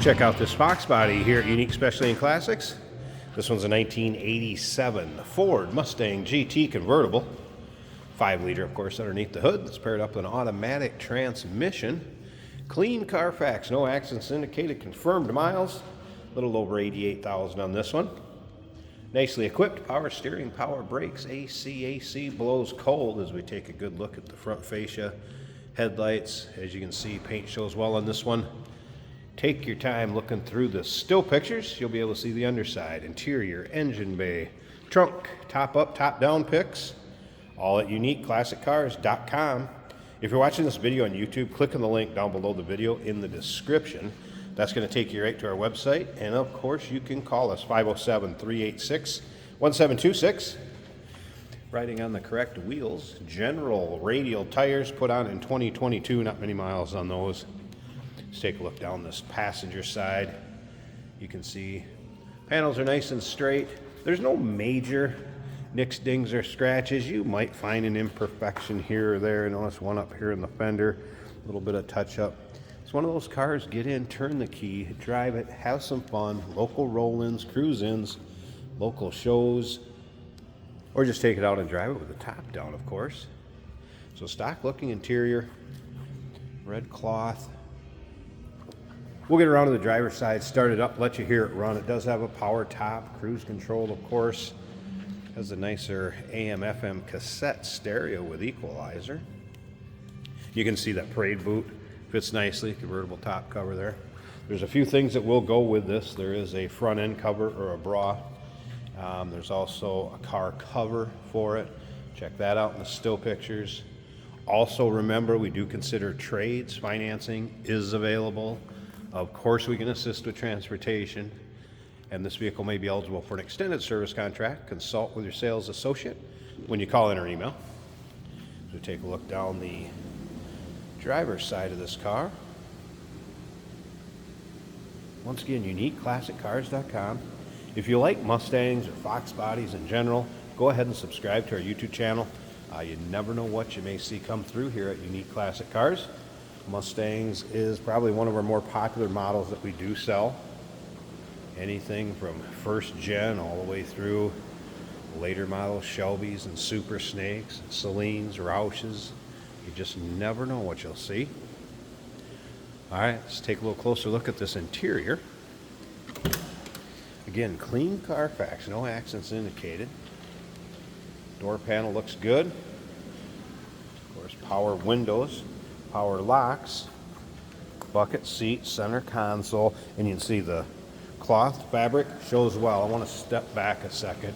Check out this Fox body here at Unique Specialty and Classics. This one's a 1987 Ford Mustang GT convertible. 5-liter, of course, underneath the hood. It's paired up with an automatic transmission. Clean Carfax, no accidents indicated, confirmed miles. A little over 88,000 on this one. Nicely equipped, power steering, power brakes, AC blows cold as we take a good look at the front fascia. Headlights, as you can see, paint shows well on this one. Take your time looking through the still pictures. You'll be able to see the underside, interior, engine bay, trunk, top up, top down pics, all at uniqueclassiccars.com. If you're watching this video on YouTube, click on the link down below the video in the description. That's going to take you right to our website. And of course, you can call us 507-386-1726. Riding on the correct wheels, general radial tires put on in 2022, not many miles on those. Let's take a look down this passenger side. You can see panels are nice and straight. There's no major nicks, dings, or scratches. You might find an imperfection here or there. Notice one up here in the fender, a little bit of touch up. It's one of those cars, get in, turn the key, drive it, have some fun, local roll-ins, cruise-ins, local shows, or just take it out and drive it with the top down, of course. So stock looking interior, red cloth. We'll get around to the driver's side, start it up, let you hear it run. It does have a power top, cruise control, of course. Has a nicer AM/FM cassette stereo with equalizer. You can see that parade boot fits nicely, convertible top cover there. There's a few things that will go with this. There is a front end cover or a bra. There's also a car cover for it. Check that out in the still pictures. Also remember, we do consider trades. Financing is available. Of course, we can assist with transportation, and this vehicle may be eligible for an extended service contract. Consult with your sales associate when you call in or email. So take a look down the driver's side of this car. Once again, uniqueclassiccars.com. If you like Mustangs or Fox bodies in general, go ahead and subscribe to our YouTube channel. You never know what you may see come through here at Unique Classic Cars. Mustangs is probably one of our more popular models that we do sell. Anything from first gen all the way through later models, Shelbys and Super Snakes, Salines, Roushes. You just never know what you'll see. All right, let's take a little closer look at this interior. Again, clean Carfax, no accidents indicated. Door panel looks good. Of course, power windows, power locks, bucket seat, center console, and you can see the cloth fabric shows well. I want to step back a second.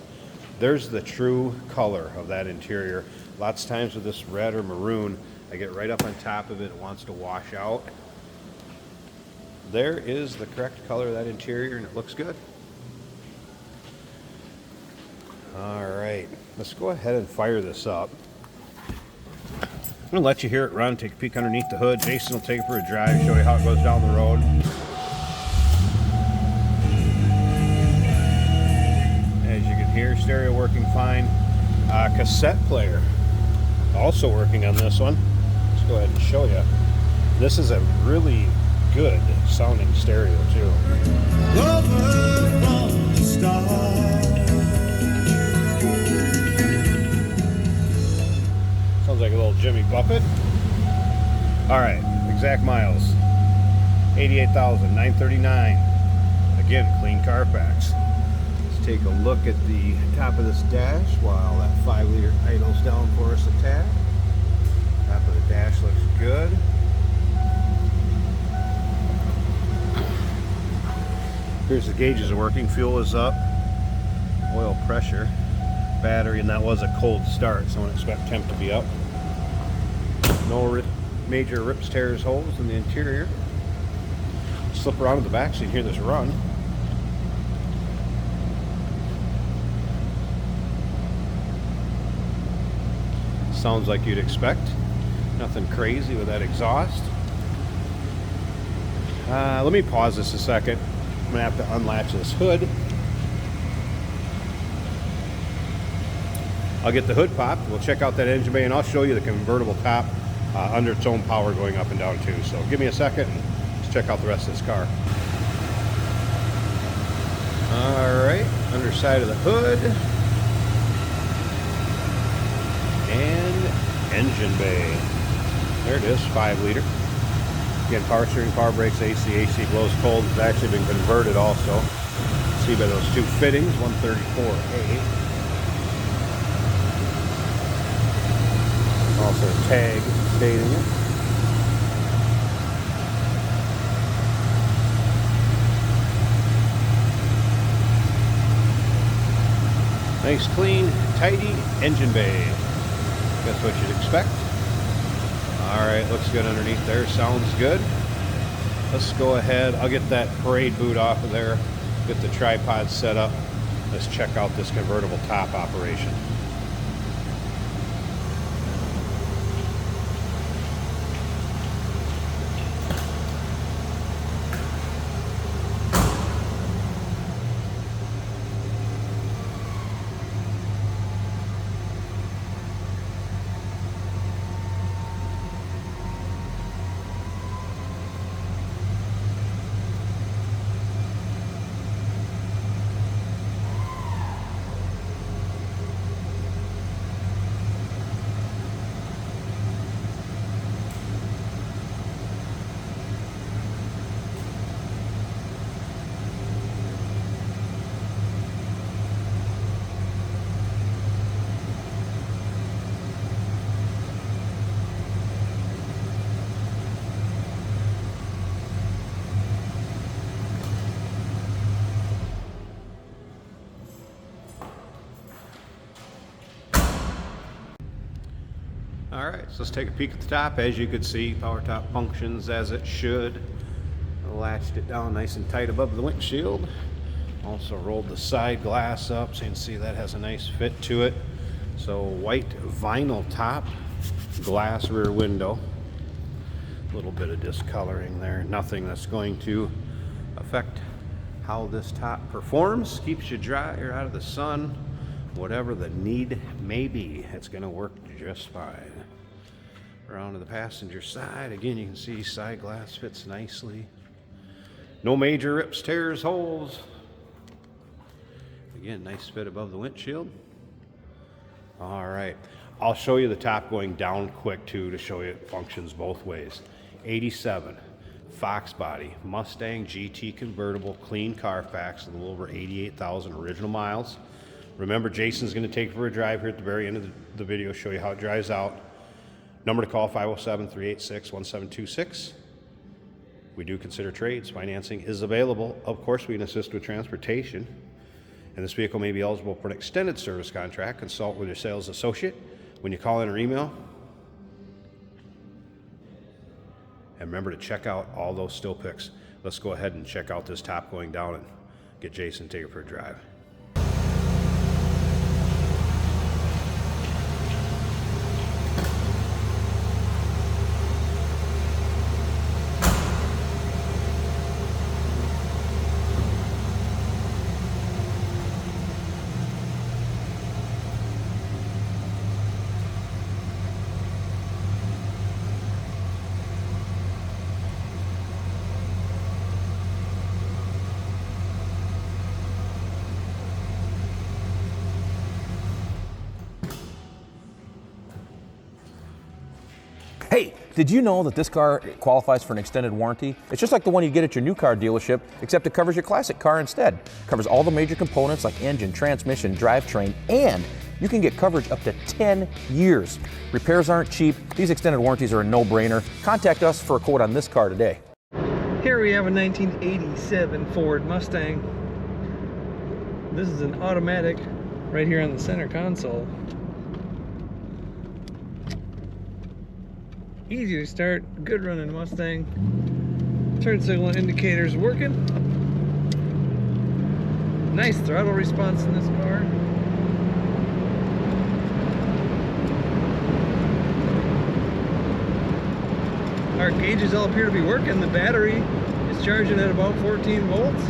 There's the true color of that interior. Lots of times with this red or maroon, I get right up on top of it, it wants to wash out. There is the correct color of that interior, and it looks good. All right, let's go ahead and fire this up. I'm gonna let you hear it run, take a peek underneath the hood. Jason will take it for a drive, show you how it goes down the road. As you can hear, stereo working fine. Cassette player also working on this one. Let's go ahead and show you. This is a really good sounding stereo too. Over from the start. Sounds like a little Jimmy Buffett. All right, exact miles. 88,939. Again, clean Carfax. Let's take a look at the top of this dash while that 5-liter idles down for us a tad. Top of the dash looks good. Here's the gauges are working. Fuel is up. Oil pressure. Battery, and that was a cold start, so I don't expect temp to be up. No major rips, tears, holes in the interior. Slip around to the back so you can hear this run. Sounds like you'd expect. Nothing crazy with that exhaust. Let me pause this a second. I'm gonna have to unlatch this hood. I'll get the hood popped, we'll check out that engine bay, and I'll show you the convertible top under its own power going up and down too. So give me a second and let's check out the rest of this car. Alright, underside of the hood. And engine bay. There it is, 5 liter. Again, power steering, power brakes, AC blows cold. It's actually been converted also. See by those 2 fittings, 134A. Also a tag stating it. Nice, clean, tidy engine bay. That's what you'd expect. Alright, looks good underneath there. Sounds good. Let's go ahead. I'll get that parade boot off of there. Get the tripod set up. Let's check out this convertible top operation. Alright, so let's take a peek at the top. As you can see, power top functions as it should. Latched it down nice and tight above the windshield. Also rolled the side glass up so you can see that has a nice fit to it. So white vinyl top, glass rear window. A little bit of discoloring there. Nothing that's going to affect how this top performs. Keeps you dry or out of the sun. Whatever the need may be, it's going to work just fine. Around to the passenger side. Again, you can see side glass fits nicely. No major rips, tears, holes. Again, nice fit above the windshield. All right. I'll show you the top going down quick too to show you it functions both ways. 87 Fox body, Mustang GT convertible, clean Carfax, a little over 88,000 original miles. Remember, Jason's going to take it for a drive here at the very end of the video, show you how it drives out. Number to call, 507-386-1726. We do consider trades. Financing is available. Of course, we can assist with transportation. And this vehicle may be eligible for an extended service contract. Consult with your sales associate when you call in or email. And remember to check out all those still pics. Let's go ahead and check out this top going down and get Jason to take it for a drive. Hey, did you know that this car qualifies for an extended warranty? It's just like the one you get at your new car dealership, except it covers your classic car instead. It covers all the major components like engine, transmission, drivetrain, and you can get coverage up to 10 years. Repairs aren't cheap. These extended warranties are a no-brainer. Contact us for a quote on this car today. Here we have a 1987 Ford Mustang. This is an automatic right here on the center console. Easy to start, good running Mustang. Turn signal indicators working. Nice throttle response in this car. Our gauges all appear to be working. The battery is charging at about 14 volts.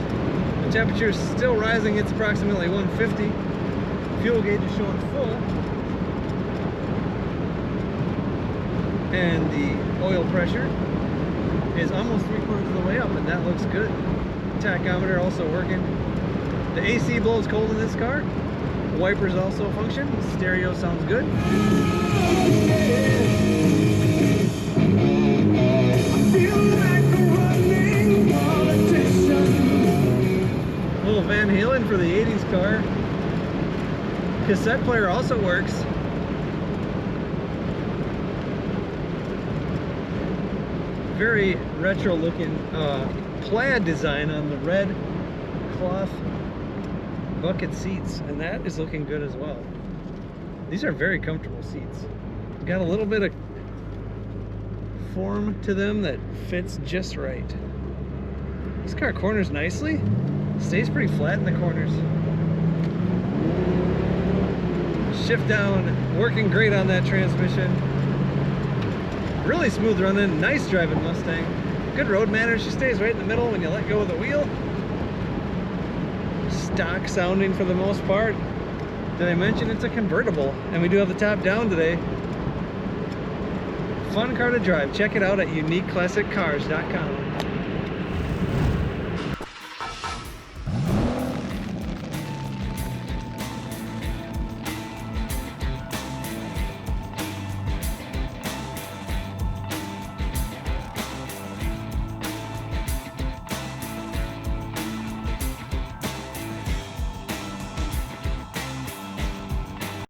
The temperature is still rising. It's approximately 150. Fuel gauge is showing full. And the oil pressure is almost 3/4 of the way up, and that looks good. Tachometer also working. The AC blows cold in this car. Wipers also function. Stereo sounds good. Little Van Halen for the 80s car. Cassette player also works. Very retro looking plaid design on the red cloth bucket seats, and that is looking good as well. These are very comfortable seats. Got a little bit of form to them that fits just right. This car corners nicely. Stays pretty flat in the corners. Shift down, working great on that transmission. Really smooth running, nice driving Mustang. Good road manners, she stays right in the middle when you let go of the wheel. Stock sounding for the most part. Did I mention it's a convertible? And we do have the top down today. Fun car to drive. Check it out at uniqueclassiccars.com.